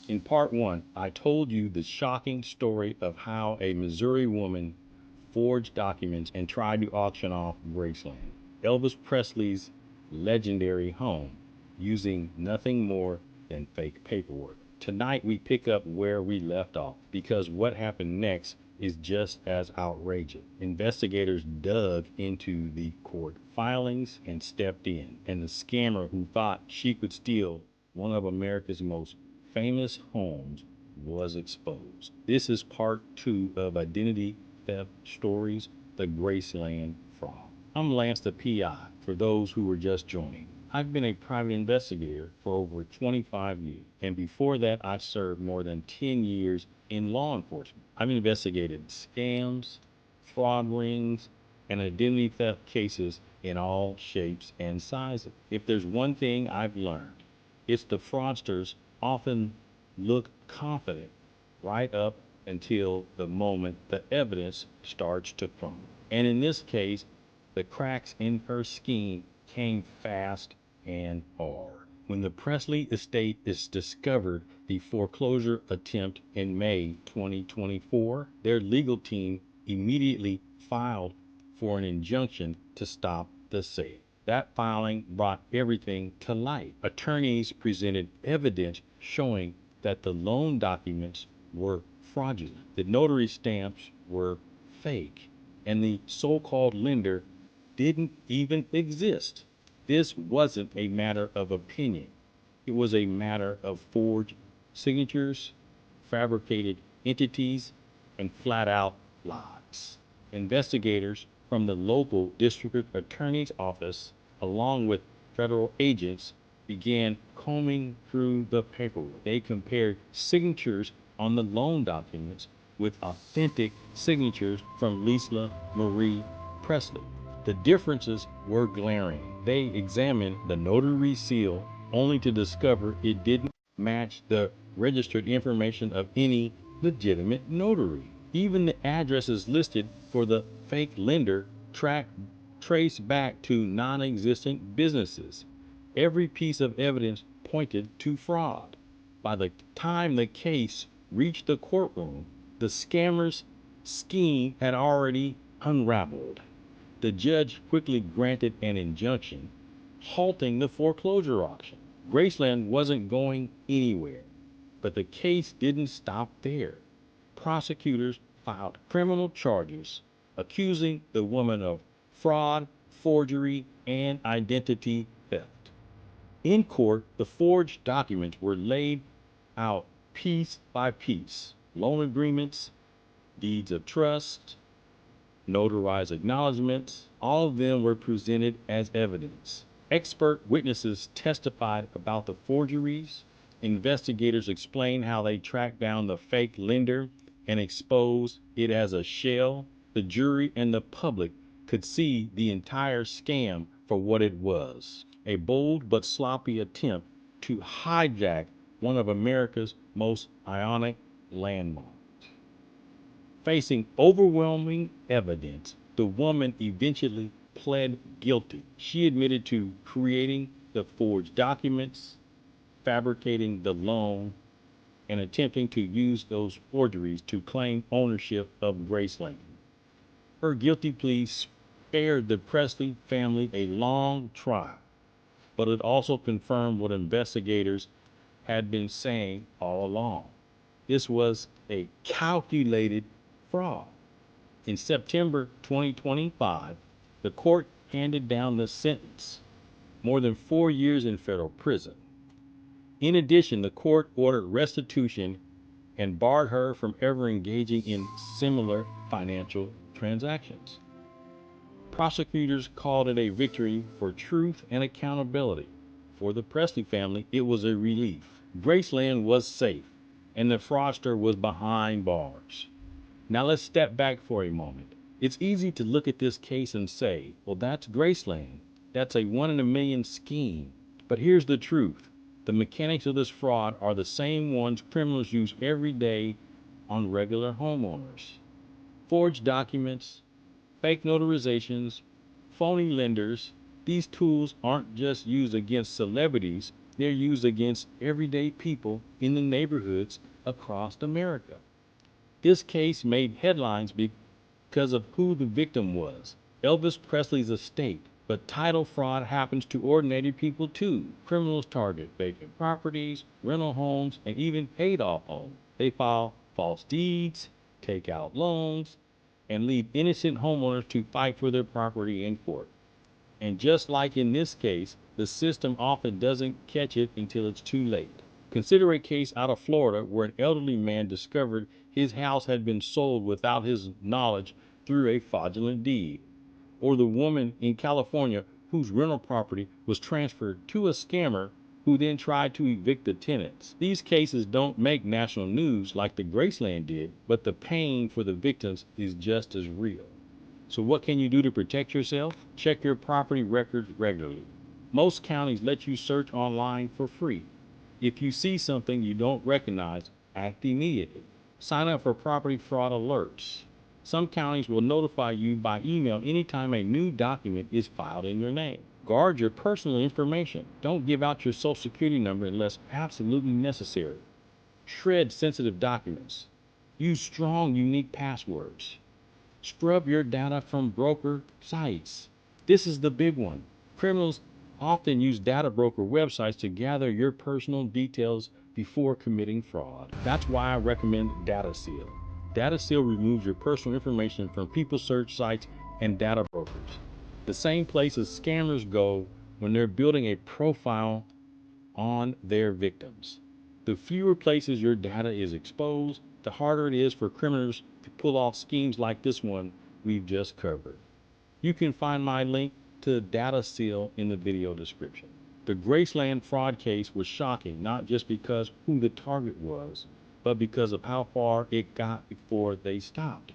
In part one, I told you the shocking story of how a Missouri woman forged documents and tried to auction off Graceland, Elvis Presley's legendary home, using nothing more than fake paperwork. Tonight we pick up where we left off, because what happened next is just as outrageous. Investigators dug into the court filings and stepped in, and the scammer who thought she could steal one of America's most famous homes was exposed. This is part two of Identity Theft Stories, the Graceland Fraud. I'm Lance the PI, for those who were just joining. I've been a private investigator for over 25 years, and before that I served more than 10 years in law enforcement. I've investigated scams, fraud rings, and identity theft cases in all shapes and sizes. If there's one thing I've learned, it's the fraudsters often look confident right up until the moment the evidence starts to crumble. And in this case, the cracks in her scheme came fast and hard. When the Presley estate is discovered the foreclosure attempt in May 2024, their legal team immediately filed for an injunction to stop the sale. That filing brought everything to light. Attorneys presented evidence showing that the loan documents were fraudulent, the notary stamps were fake, and the so-called lender didn't even exist. This wasn't a matter of opinion. It was a matter of forged signatures, fabricated entities, and flat-out lies. Investigators from the local district attorney's office, along with federal agents, began combing through the paperwork. They compared signatures on the loan documents with authentic signatures from Lisa Marie Presley. The differences were glaring. They examined the notary seal only to discover it didn't match the registered information of any legitimate notary. Even the addresses listed for the fake lender traced back to non-existent businesses. Every piece of evidence pointed to fraud. By the time the case reached the courtroom, the scammer's scheme had already unraveled. The judge quickly granted an injunction, halting the foreclosure auction. Graceland wasn't going anywhere, but the case didn't stop there. Prosecutors filed criminal charges accusing the woman of fraud, forgery, and identity theft. In court, the forged documents were laid out piece by piece. Loan agreements, deeds of trust, notarized acknowledgments, all of them were presented as evidence. Expert witnesses testified about the forgeries. Investigators explained how they tracked down the fake lender and exposed it as a shell. The jury and the public could see the entire scam for what it was: a bold but sloppy attempt to hijack one of America's most iconic landmarks. Facing overwhelming evidence, the woman eventually pled guilty. She admitted to creating the forged documents, fabricating the loan, and attempting to use those forgeries to claim ownership of Graceland. Her guilty plea spared the Presley family a long trial, but it also confirmed what investigators had been saying all along. This was a calculated fraud. In September 2025, the court handed down the sentence: more than 4 years in federal prison. In addition, the court ordered restitution and barred her from ever engaging in similar financial transactions. Prosecutors called it a victory for truth and accountability. For the Presley family, it was a relief. Graceland was safe, and the fraudster was behind bars. Now let's step back for a moment. It's easy to look at this case and say, well, that's Graceland. That's a 1 in a million scheme. But here's the truth. The mechanics of this fraud are the same ones criminals use every day on regular homeowners. Forged documents, fake notarizations, phony lenders. These tools aren't just used against celebrities, They're used against everyday people in the neighborhoods across America. This case made headlines because of who the victim was, Elvis Presley's estate. But title fraud happens to ordinary people too. Criminals target vacant properties, rental homes, and even paid-off homes. They file false deeds, take out loans, and leave innocent homeowners to fight for their property in court. And just like in this case, the system often doesn't catch it until it's too late. Consider a case out of Florida where an elderly man discovered his house had been sold without his knowledge through a fraudulent deed. Or the woman in California whose rental property was transferred to a scammer who then tried to evict the tenants. These cases don't make national news like the Graceland did, but the pain for the victims is just as real. So what can you do to protect yourself? Check your property records regularly. Most counties let you search online for free. If you see something you don't recognize, act immediately. Sign up for property fraud alerts. Some counties will notify you by email anytime a new document is filed in your name. Guard your personal information. Don't give out your social security number unless absolutely necessary. Shred sensitive documents. Use strong, unique passwords. Scrub your data from broker sites. This is the big one. Criminals often use data broker websites to gather your personal details before committing fraud. That's why I recommend DataSeal. DataSeal removes your personal information from people search sites and data brokers, the same places scammers go when they're building a profile on their victims. The fewer places your data is exposed, the harder it is for criminals to pull off schemes like this one we've just covered. You can find my link to DataSeal in the video description. The Graceland fraud case was shocking, not just because who the target was, but because of how far it got before they stopped.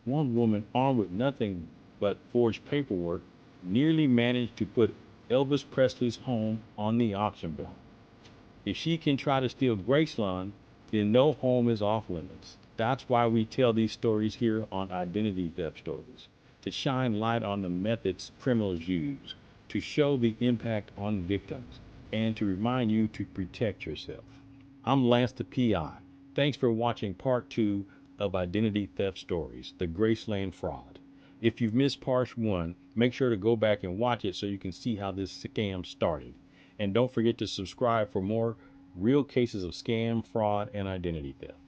One woman, armed with nothing but forged paperwork, nearly managed to put Elvis Presley's home on the auction block. If she can try to steal Graceland, then no home is off limits. That's why we tell these stories here on Identity Theft Stories, to shine light on the methods criminals use, to show the impact on victims, and to remind you to protect yourself. I'm Lance the PI. Thanks for watching part 2 of Identity Theft Stories, the Graceland fraud. If you've missed part 1, make sure to go back and watch it so you can see how this scam started. And don't forget to subscribe for more real cases of scam, fraud, and identity theft.